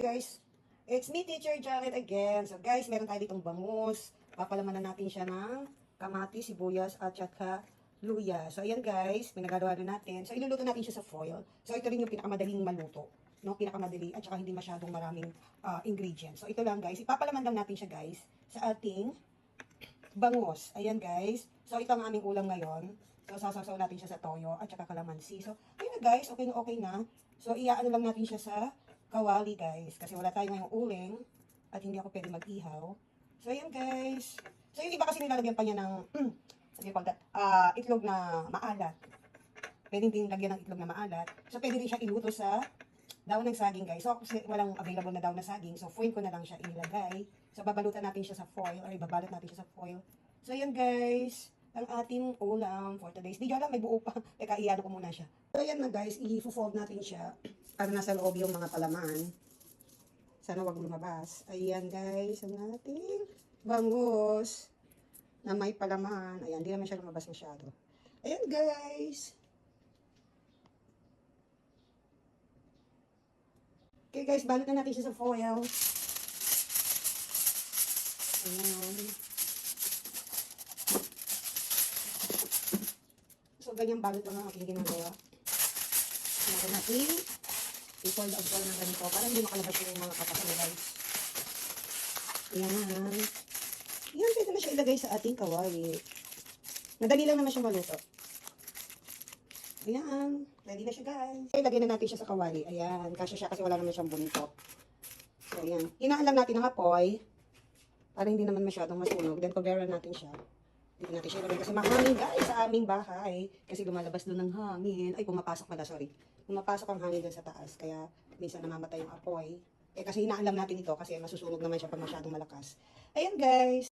Guys, it's me, Teacher Janet again. So guys, meron tayo ditong bangus. Papalamanan natin siya ng kamatis, sibuyas, at saka luya. So ayan guys, pinagagawa na natin. So iluluto natin siya sa foil. So ito rin yung pinakamadaling maluto. No? Pinakamadali at saka hindi masyadong maraming ingredients. So ito lang guys, ipapalaman lang natin siya guys sa ating bangus. Ayan guys. So ito ang aming ulam ngayon. So sasasaw natin siya sa toyo at saka kalamansi. So ayun na guys, okay na. So iaano lang natin siya sa kawali guys, kasi wala tayo ngayong uling at hindi ako pwede mag-ihaw. So ayan guys. So yung iba kasi nilalagyan pa niya ng itlog na maalat. Pwede din lagyan ng itlog na maalat. So pwede rin siya iluto sa daon ng saging guys. So kasi walang available na daon na saging, so foil ko na lang siya ilagay. So babalutan natin siya sa foil or ibabalot natin siya sa foil. So ayan guys, ang ating ulam for today's video. May buo pa. Teka, iano ko muna siya. So ayan na guys, i-fold natin siya para nasa loob yung mga palaman. Sana wag lumabas. Ayan guys, ang ating bangus na may palaman. Ayan, di naman siya lumabas masyado. Ayan guys. Okay guys, balot na natin siya sa foil. Ayan. So, ganyan balot lang ang aking ginagawa. Meron natin i-fold out ng ganito para hindi makalabas yung mga kapatid guys. Ayan. Ayan, pwede na siya ilagay sa ating kawali. Madali lang naman siya maluto. Ayan. Ready na siya guys. Ilagay na natin siya sa kawali. Ayan. Kasya siya kasi wala naman siyang buntot. So, ayan. Hinaan lang natin ang apoy para hindi naman masyadong masunog. Then, pag-aral natin siya. Hindi natin siya ilagay kasi mahangin guys sa aming bahay. Kasi lumalabas doon ng hangin. Ay, pumapasok pala, sorry. Pumapasok ang hangin doon sa taas. Kaya, minsan namamatay yung apoy. Eh, kasi hinaan lang natin ito kasi masusunog naman siya pag masyadong malakas. Ayan guys.